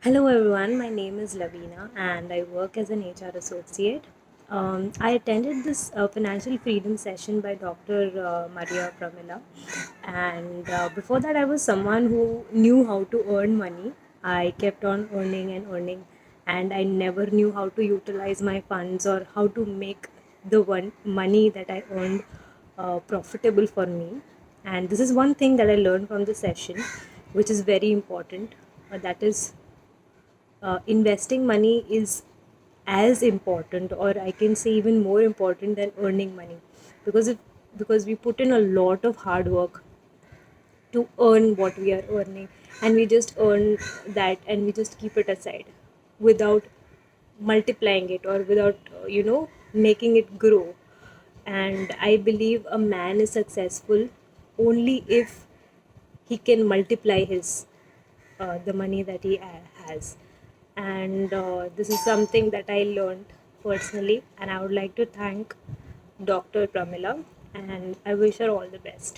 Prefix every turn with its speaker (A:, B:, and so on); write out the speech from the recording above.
A: Hello everyone, my name is Laveena and I work as an HR associate. I attended this financial freedom session by Dr. Maria Pramila, and before that, I was someone who knew how to earn money. I kept on earning and earning, and I never knew how to utilize my funds or how to make the one money that I earned profitable for me. And this is one thing that I learned from the session, which is very important. That is investing money is as important, or I can say even more important than earning money, because because we put in a lot of hard work to earn what we are earning, and we just earn that and we just keep it aside without multiplying it, or without making it grow. And I believe a man is successful only if he can multiply his the money that he has. And this is something that I learned personally, and I would like to thank Dr. Pramila, and I wish her all the best.